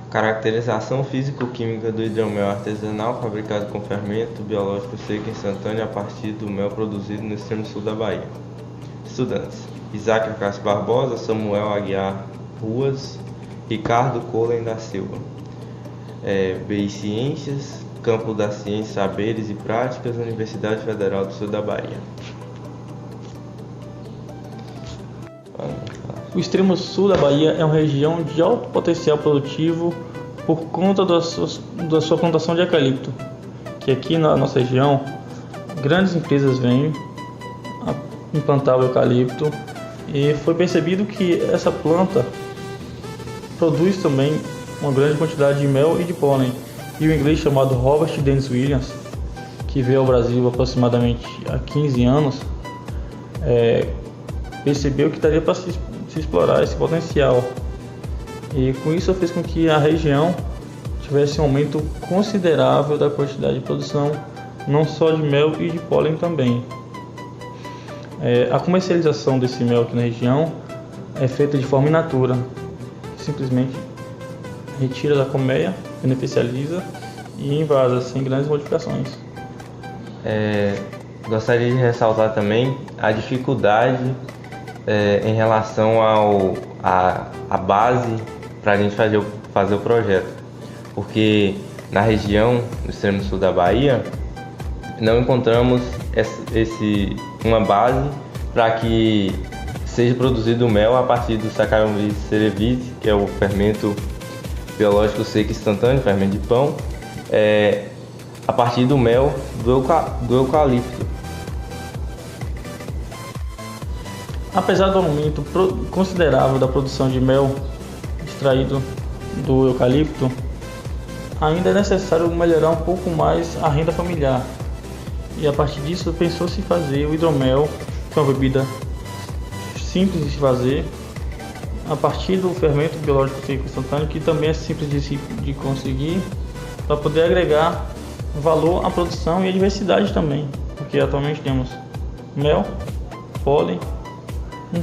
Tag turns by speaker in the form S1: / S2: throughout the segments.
S1: Caracterização físico-química do hidromel artesanal fabricado com fermento biológico seco instantâneo a partir do mel produzido no extremo sul da Bahia. Estudantes: Isaac Acácio Barbosa, Samuel Aguiar Ruas, Ricardo Colen da Silva. BI Ciências, Campo da Ciência, Saberes e Práticas, Universidade Federal do Sul da Bahia.
S2: O extremo sul da Bahia é uma região de alto potencial produtivo por conta da sua plantação de eucalipto, que aqui na nossa região grandes empresas vêm implantar o eucalipto e foi percebido que essa planta produz também uma grande quantidade de mel e de pólen. E o inglês chamado Robert Dennis Williams, que veio ao Brasil aproximadamente há 15 anos, percebeu que daria para se explorar esse potencial, e com isso fez com que a região tivesse um aumento considerável da quantidade de produção, não só de mel e de pólen também. A comercialização desse mel aqui na região é feita de forma in natura, simplesmente retira da colmeia, beneficializa e invasa sem grandes modificações.
S1: Gostaria de ressaltar também a dificuldade em relação à base para a gente fazer o projeto, porque na região do extremo sul da Bahia não encontramos uma base para que seja produzido mel a partir do Saccharomyces cerevisiae, que é o fermento biológico seco instantâneo, fermento de pão, a partir do mel do eucalipto.
S2: Apesar do aumento considerável da produção de mel extraído do eucalipto, ainda é necessário melhorar um pouco mais a renda familiar. E a partir disso pensou-se fazer o hidromel, que é uma bebida simples de se fazer, a partir do fermento biológico seco instantâneo, que também é simples de conseguir, para poder agregar valor à produção e à diversidade também, porque atualmente temos mel, pólen, um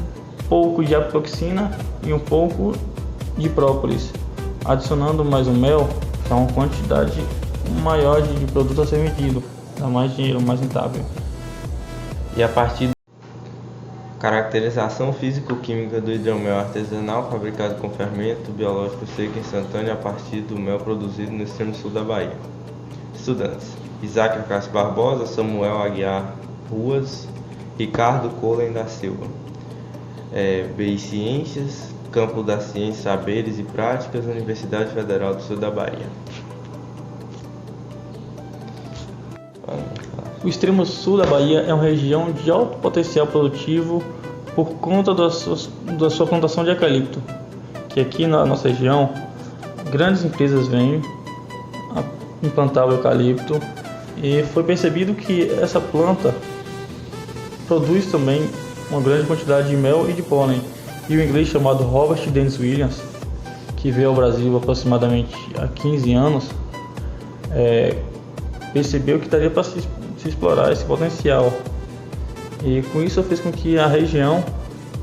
S2: pouco de apoxina e um pouco de própolis. Adicionando mais o mel, dá uma quantidade maior de produto a ser vendido, dá mais dinheiro, mais rentável.
S1: E a partir da caracterização físico-química do hidromel artesanal fabricado com fermento biológico seco instantâneo a partir do mel produzido no extremo sul da Bahia. Estudantes: Isaac Acácio Barbosa, Samuel Aguiar Ruas, Ricardo Colen da Silva. BI Ciências, Campo da Ciência, Saberes e Práticas, Universidade Federal do Sul da Bahia. Gostaria de ressaltar também a dificuldade em relação à base para a gente fazer o projeto, porque na região do extremo sul da Bahia não encontramos uma base para que seja produzido mel a partir do Saccharomyces cerevisiae, que é o fermento biológico seco instantâneo, fermento de pão, a partir do mel do eucalipto. BI Ciências, Campo da Ciência, Saberes e Práticas, Universidade Federal do Sul da Bahia.
S2: O extremo sul da Bahia é uma região de alto potencial produtivo por conta da sua plantação de eucalipto, que aqui na nossa região grandes empresas vêm implantar o eucalipto e foi percebido que essa planta produz também uma grande quantidade de mel e de pólen. E o inglês chamado Robert Dennis Williams, que veio ao Brasil aproximadamente há 15 anos, percebeu que daria para se explorar esse potencial, e com isso fez com que a região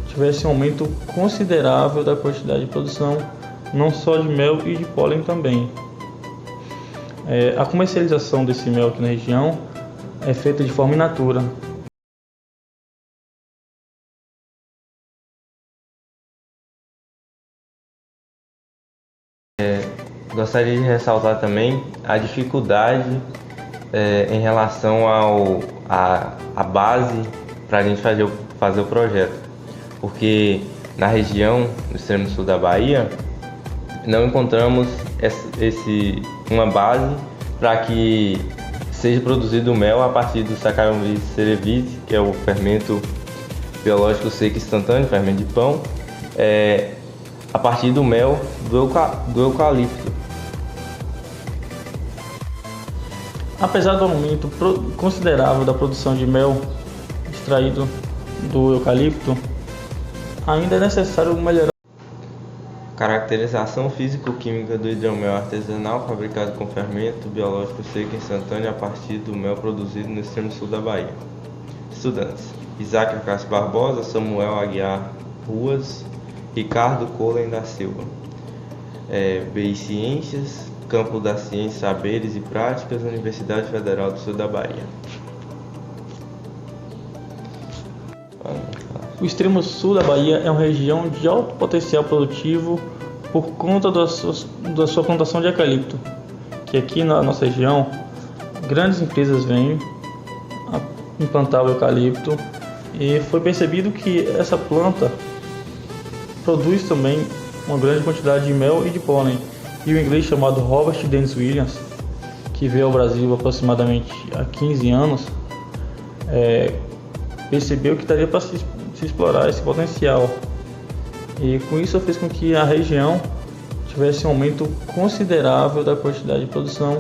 S2: tivesse um aumento considerável da quantidade de produção, não só de mel e de pólen também. A comercialização desse mel aqui na região é feita de forma in natura.
S1: Gostaria de ressaltar também a dificuldade em relação à base para a gente fazer o projeto, porque na região do extremo sul da Bahia não encontramos uma base para que seja produzido mel a partir do Saccharomyces cerevisiae, que é o fermento biológico seco instantâneo, fermento de pão, a partir do mel do eucalipto.
S2: Apesar do aumento considerável da produção de mel extraído do eucalipto, ainda é necessário melhorar.
S1: Caracterização físico-química do hidromel artesanal fabricado com fermento biológico seco instantâneo a partir do mel produzido no extremo sul da Bahia. Estudantes: Isaac Acácio Barbosa, Samuel Aguiar Ruas, Ricardo Colen da Silva. BI Ciências, Campo da Ciência, Saberes e Práticas, Universidade Federal do Sul da Bahia.
S2: O extremo sul da Bahia é uma região de alto potencial produtivo por conta da sua plantação de eucalipto, que aqui na nossa região grandes empresas vêm a implantar o eucalipto e foi percebido que essa planta produz também uma grande quantidade de mel e de pólen. E o inglês chamado Robert Dennis Williams, que veio ao Brasil aproximadamente há 15 anos, percebeu que daria para se explorar esse potencial, e com isso fez com que a região tivesse um aumento considerável da quantidade de produção,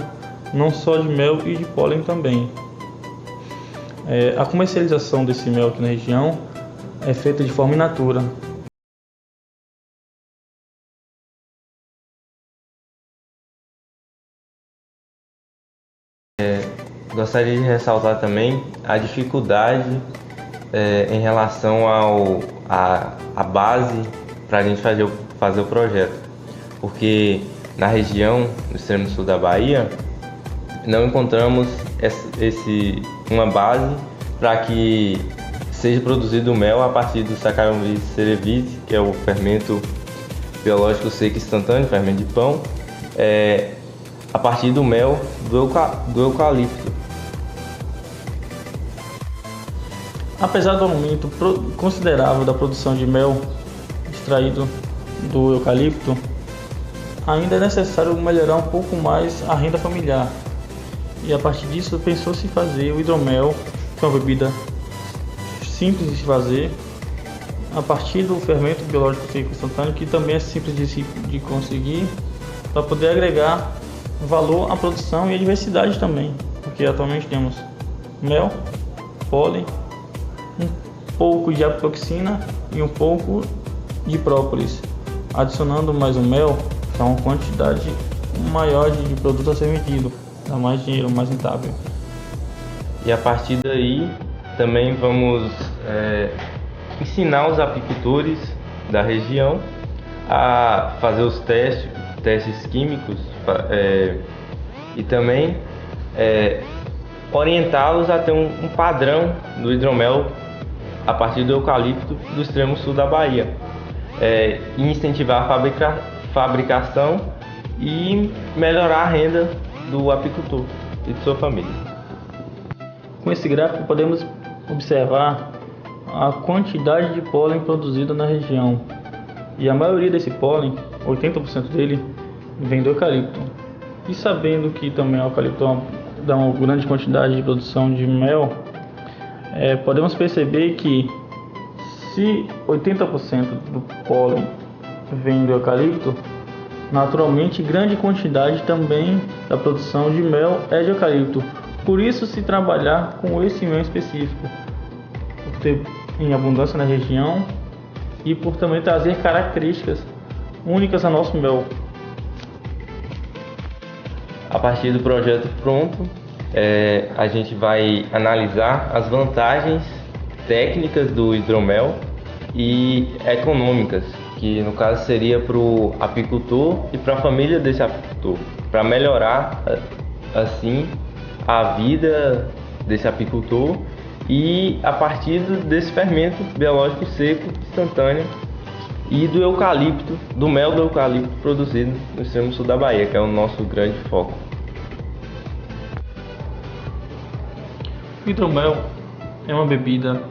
S2: não só de mel e de pólen também. A comercialização desse mel aqui na região é feita de forma in natura.
S1: Gostaria de ressaltar também a dificuldade em relação à base para a gente fazer o projeto, porque na região do extremo sul da Bahia não encontramos uma base para que seja produzido mel a partir do Saccharomyces cerevisiae, que é o fermento biológico seco instantâneo, fermento de pão, a partir do mel do eucalipto.
S2: Apesar do aumento considerável da produção de mel extraído do eucalipto, ainda é necessário melhorar um pouco mais a renda familiar. E a partir disso pensou-se fazer o hidromel, que é uma bebida simples de se fazer, a partir do fermento biológico seco instantâneo, que também é simples de conseguir, para poder agregar valor à produção e à diversidade também, porque atualmente temos mel, pólen, um pouco de apoxina e um pouco de própolis. Adicionando mais o mel, dá uma quantidade maior de produto a ser vendido, dá mais dinheiro, mais rentável.
S1: E a partir daí também vamos ensinar os apicultores da região a fazer os testes químicos e também orientá-los a ter um padrão do hidromel a partir do eucalipto do extremo sul da Bahia, e incentivar a fabricação e melhorar a renda do apicultor e de sua família.
S2: Com esse gráfico podemos observar a quantidade de pólen produzido na região, e a maioria desse pólen, 80% dele, vem do eucalipto. E sabendo que também o eucalipto dá uma grande quantidade de produção de mel, podemos perceber que se 80% do pólen vem do eucalipto, naturalmente grande quantidade também da produção de mel é de eucalipto. Por isso se trabalhar com esse mel específico, por ter em abundância na região e por também trazer características únicas ao nosso mel.
S1: A partir do projeto pronto, a gente vai analisar as vantagens técnicas do hidromel e econômicas, que no caso seria para o apicultor e para a família desse apicultor, para melhorar assim a vida desse apicultor, e a partir desse fermento biológico seco instantâneo e do eucalipto, do mel do eucalipto produzido no extremo sul da Bahia, que é o nosso grande foco.
S2: O hidromel é uma bebida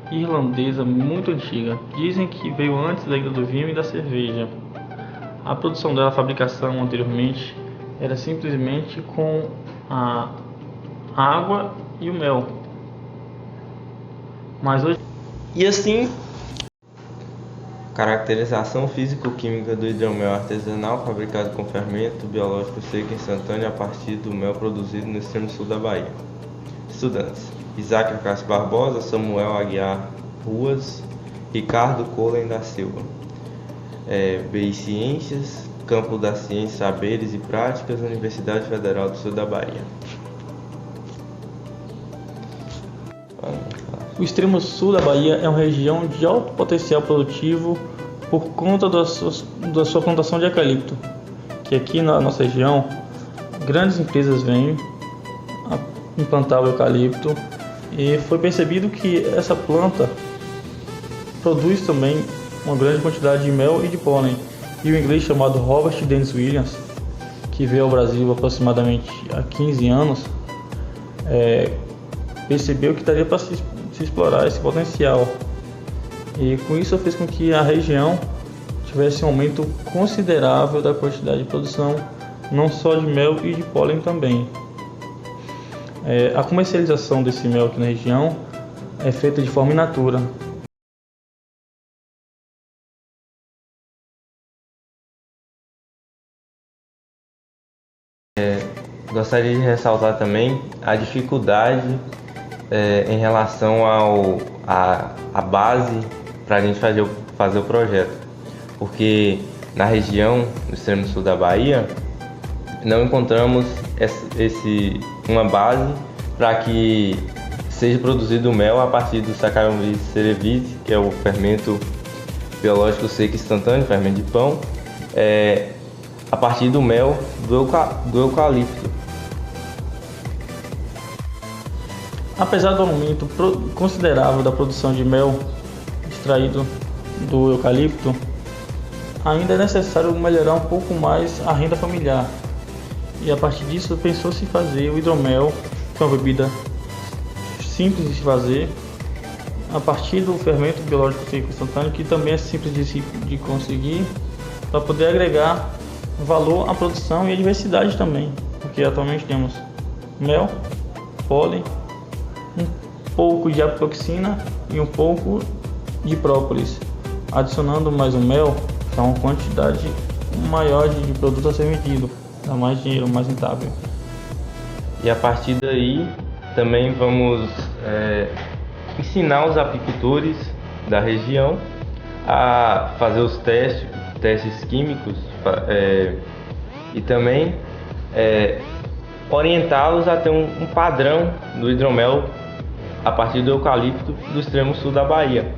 S2: irlandesa muito antiga. Dizem que veio antes da ida do vinho e da cerveja. A produção dela, a fabricação anteriormente, era simplesmente com a água e o mel. Mas hoje...
S1: E assim, caracterização físico-química do hidromel artesanal fabricado com fermento biológico seco instantâneo a partir do mel produzido no extremo sul da Bahia. Estudantes: Isaac Acácio Barbosa, Samuel Aguiar Ruas, Ricardo Colen da Silva. BI Ciências, Campo da Ciência, Saberes e Práticas, Universidade Federal do Sul da Bahia.
S2: O extremo sul da Bahia é uma região de alto potencial produtivo por conta da sua plantação de eucalipto, que aqui na nossa região grandes empresas vêm a implantar o eucalipto e foi percebido que essa planta produz também uma grande quantidade de mel e de pólen. E o inglês chamado Robert Dennis Williams, que veio ao Brasil aproximadamente há 15 anos, percebeu que daria para se explorar esse potencial. E com isso fez com que a região tivesse um aumento considerável da quantidade de produção, não só de mel e de pólen também. A comercialização desse mel aqui na região é feita de forma in natura.
S1: Gostaria de ressaltar também a dificuldade em relação à base para a gente fazer o projeto, porque na região do extremo sul da Bahia não encontramos uma base para que seja produzido mel a partir do Saccharomyces cerevisiae, que é o fermento biológico seco instantâneo, fermento de pão, a partir do mel do eucalipto.
S2: Apesar do aumento considerável da produção de mel extraído do eucalipto, ainda é necessário melhorar um pouco mais a renda familiar. E a partir disso pensou-se fazer o hidromel, que é uma bebida simples de se fazer, a partir do fermento biológico seco instantâneo, que também é simples de conseguir, para poder agregar valor à produção e à diversidade também, porque atualmente temos mel, pólen, um pouco de apoxina e um pouco de própolis. Adicionando mais o mel, dá uma quantidade maior de produto a ser vendido, dá mais dinheiro, mais rentável.
S1: E a partir daí também vamos ensinar os apicultores da região a fazer os testes químicos e também orientá-los a ter um padrão do hidromel a partir do eucalipto do extremo sul da Bahia.